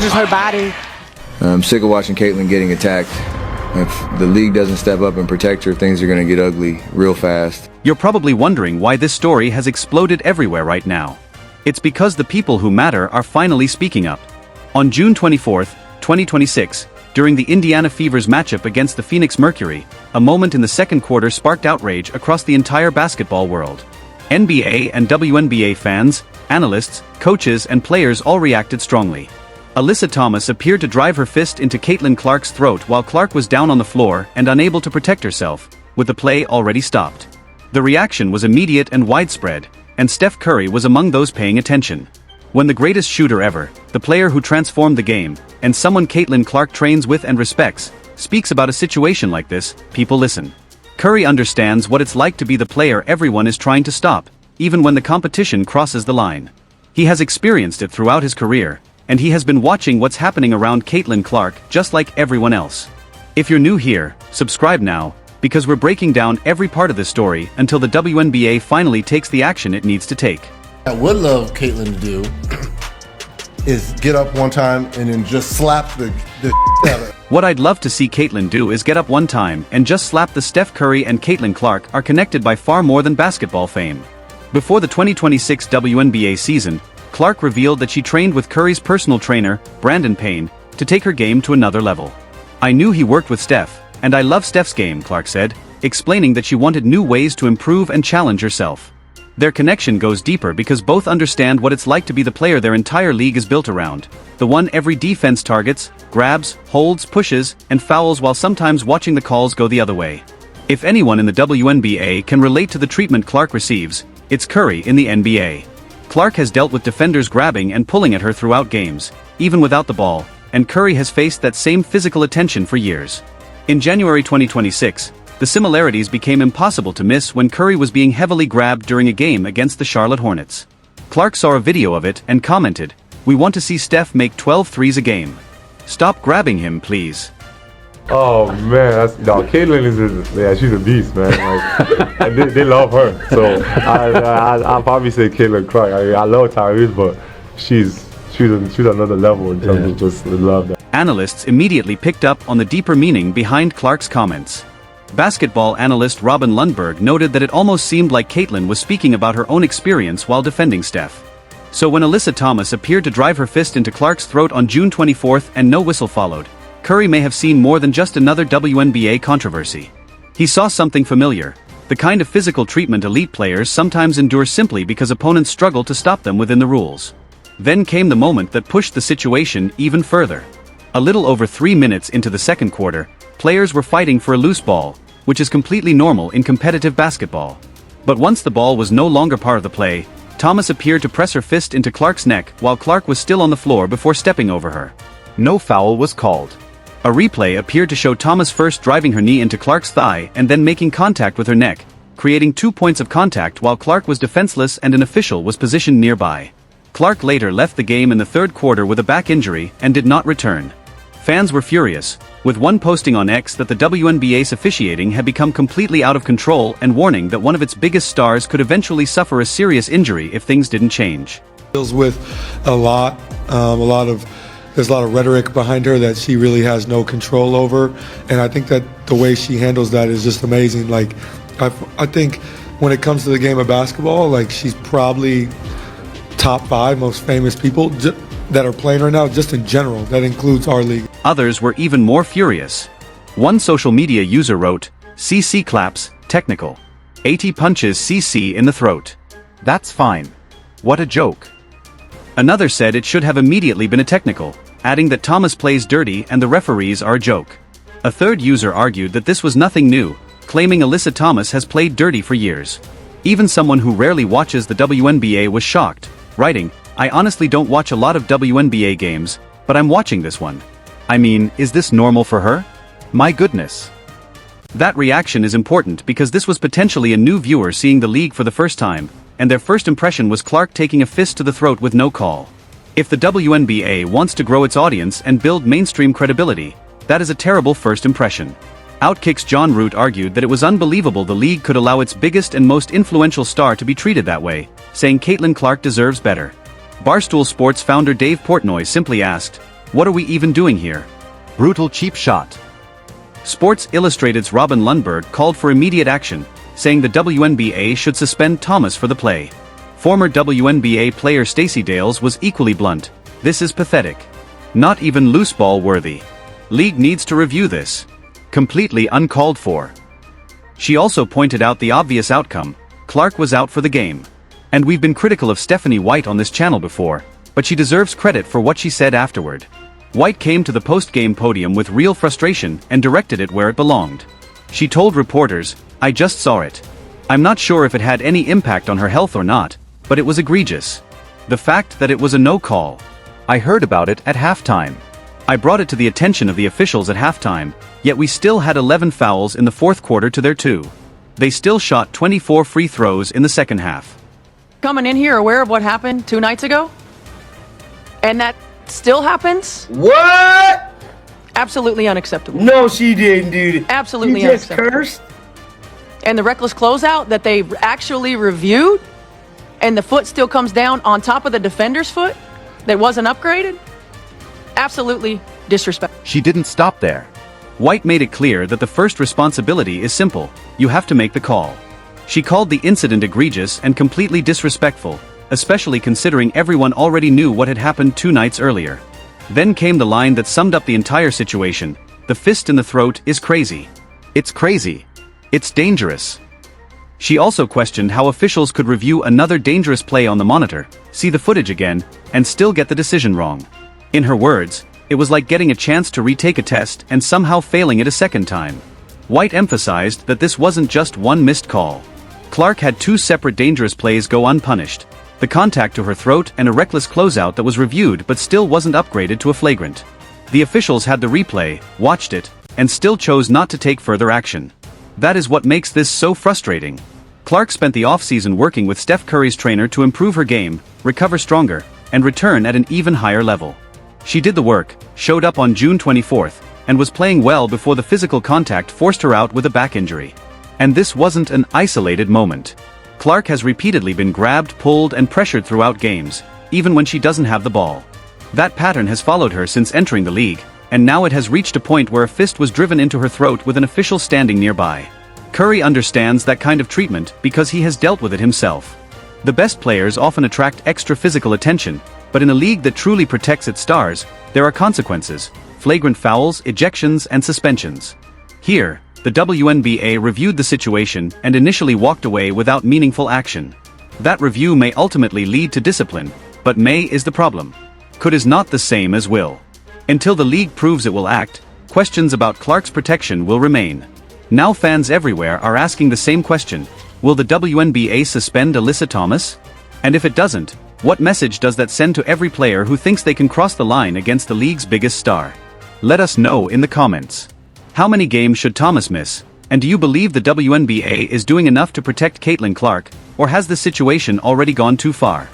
uses her body. I'm sick of watching Caitlyn getting attacked. If the league doesn't step up and protect her, things are going to get ugly real fast. You're probably wondering why this story has exploded everywhere right now. It's because the people who matter are finally speaking up. On June 24, 2026, during the Indiana Fever's matchup against the Phoenix Mercury, a moment in the second quarter sparked outrage across the entire basketball world. NBA and WNBA fans, analysts, coaches, and players all reacted strongly. Alyssa Thomas appeared to drive her fist into Caitlin Clark's throat while Clark was down on the floor and unable to protect herself, with the play already stopped. The reaction was immediate and widespread, and Steph Curry was among those paying attention. When the greatest shooter ever, the player who transformed the game, and someone Caitlin Clark trains with and respects, speaks about a situation like this, people listen. Curry understands what it's like to be the player everyone is trying to stop, even when the competition crosses the line. He has experienced it throughout his career, and he has been watching what's happening around Caitlin Clark just like everyone else. If you're new here, subscribe now, because we're breaking down every part of this story until the WNBA finally takes the action it needs to take. I would love Caitlyn to do is get up one time and then just slap the out of it. What I'd love to see Caitlyn do is get up one time and just slap the Steph Curry and Caitlin Clark are connected by far more than basketball fame. Before the 2026 WNBA season, Clark revealed that she trained with Curry's personal trainer, Brandon Payne, to take her game to another level. "I knew he worked with Steph, and I love Steph's game," Clark said, explaining that she wanted new ways to improve and challenge herself. Their connection goes deeper because both understand what it's like to be the player their entire league is built around, the one every defense targets, grabs, holds, pushes, and fouls while sometimes watching the calls go the other way. If anyone in the WNBA can relate to the treatment Clark receives, it's Curry in the NBA. Clark has dealt with defenders grabbing and pulling at her throughout games, even without the ball, and Curry has faced that same physical attention for years. In January 2026, the similarities became impossible to miss when Curry was being heavily grabbed during a game against the Charlotte Hornets. Clark saw a video of it and commented, "We want to see Steph make 12 threes a game. Stop grabbing him, please." Oh man, she's a beast, man. Like, and they love her. So I'll probably say Caitlin Clark. I love Tyrese, but she's another level in terms of just the love. Analysts immediately picked up on the deeper meaning behind Clark's comments. Basketball analyst Robin Lundberg noted that it almost seemed like Caitlin was speaking about her own experience while defending Steph. So when Alyssa Thomas appeared to drive her fist into Clark's throat on June 24 and no whistle followed, Curry may have seen more than just another WNBA controversy. He saw something familiar, the kind of physical treatment elite players sometimes endure simply because opponents struggle to stop them within the rules. Then came the moment that pushed the situation even further. A little over 3 minutes into the second quarter, players were fighting for a loose ball, which is completely normal in competitive basketball. But once the ball was no longer part of the play, Thomas appeared to press her fist into Clark's neck while Clark was still on the floor before stepping over her. No foul was called. A replay appeared to show Thomas first driving her knee into Clark's thigh and then making contact with her neck, creating 2 points of contact while Clark was defenseless and an official was positioned nearby. Clark later left the game in the third quarter with a back injury and did not return. Fans were furious, with one posting on X that the WNBA's officiating had become completely out of control and warning that one of its biggest stars could eventually suffer a serious injury if things didn't change. Deals with there's a lot of rhetoric behind her that she really has no control over, and I think that the way she handles that is just amazing. Like, I think when it comes to the game of basketball, like, she's probably top 5 most famous people that are playing right now, just in general. That includes our league. Others were even more furious. One social media user wrote, "CC claps, technical. AT punches CC in the throat. That's fine. What a joke." Another said it should have immediately been a technical, adding that Thomas plays dirty and the referees are a joke. A third user argued that this was nothing new, claiming Alyssa Thomas has played dirty for years. Even someone who rarely watches the WNBA was shocked, writing, "I honestly don't watch a lot of WNBA games, but I'm watching this one. I mean, is this normal for her? My goodness." That reaction is important because this was potentially a new viewer seeing the league for the first time, and their first impression was Clark taking a fist to the throat with no call. If the WNBA wants to grow its audience and build mainstream credibility, that is a terrible first impression. Outkick's John Root argued that it was unbelievable the league could allow its biggest and most influential star to be treated that way, saying Caitlin Clark deserves better. Barstool Sports founder Dave Portnoy simply asked, What are we even doing here? Brutal cheap shot. Sports Illustrated's Robin Lundberg called for immediate action, saying the WNBA should suspend Thomas for the play. Former WNBA player Stacey Dales was equally blunt. This is pathetic. Not even loose ball worthy. League needs to review this. Completely uncalled for. She also pointed out the obvious outcome. Clark was out for the game. And we've been critical of Stephanie White on this channel before, but she deserves credit for what she said afterward. White came to the post-game podium with real frustration and directed it where it belonged. She told reporters, "I just saw it. I'm not sure if it had any impact on her health or not, but it was egregious. The fact that it was a no call. I heard about it at halftime. I brought it to the attention of the officials at halftime, yet we still had 11 fouls in the fourth quarter to their 2. They still shot 24 free throws in the second half." Coming in here aware of what happened 2 nights ago? And that still happens? What? Absolutely unacceptable. No, she didn't, dude. Absolutely She just unacceptable. cursed. And the reckless closeout that they actually reviewed, and the foot still comes down on top of the defender's foot that wasn't upgraded? Absolutely disrespectful. She didn't stop there. White made it clear that the first responsibility is simple: you have to make the call. She called the incident egregious and completely disrespectful, especially considering everyone already knew what had happened 2 nights earlier. Then came the line that summed up the entire situation: the fist in the throat is crazy. It's crazy. It's dangerous. She also questioned how officials could review another dangerous play on the monitor, see the footage again, and still get the decision wrong. In her words, it was like getting a chance to retake a test and somehow failing it a second time. White emphasized that this wasn't just one missed call. Clark had 2 separate dangerous plays go unpunished: the contact to her throat and a reckless closeout that was reviewed but still wasn't upgraded to a flagrant. The officials had the replay, watched it, and still chose not to take further action. That is what makes this so frustrating. Clark spent the offseason working with Steph Curry's trainer to improve her game, recover stronger, and return at an even higher level. She did the work, showed up on June 24th, and was playing well before the physical contact forced her out with a back injury. And this wasn't an isolated moment. Clark has repeatedly been grabbed, pulled, and pressured throughout games, even when she doesn't have the ball. That pattern has followed her since entering the league, and now it has reached a point where a fist was driven into her throat with an official standing nearby. Curry understands that kind of treatment because he has dealt with it himself. The best players often attract extra physical attention, but in a league that truly protects its stars, there are consequences: flagrant fouls, ejections, and suspensions. Here, the WNBA reviewed the situation and initially walked away without meaningful action. That review may ultimately lead to discipline, but may is the problem. Could is not the same as will. Until the league proves it will act, questions about Clark's protection will remain. Now fans everywhere are asking the same question: will the WNBA suspend Alyssa Thomas? And if it doesn't, what message does that send to every player who thinks they can cross the line against the league's biggest star? Let us know in the comments. How many games should Thomas miss? And do you believe the WNBA is doing enough to protect Caitlin Clark, or has the situation already gone too far?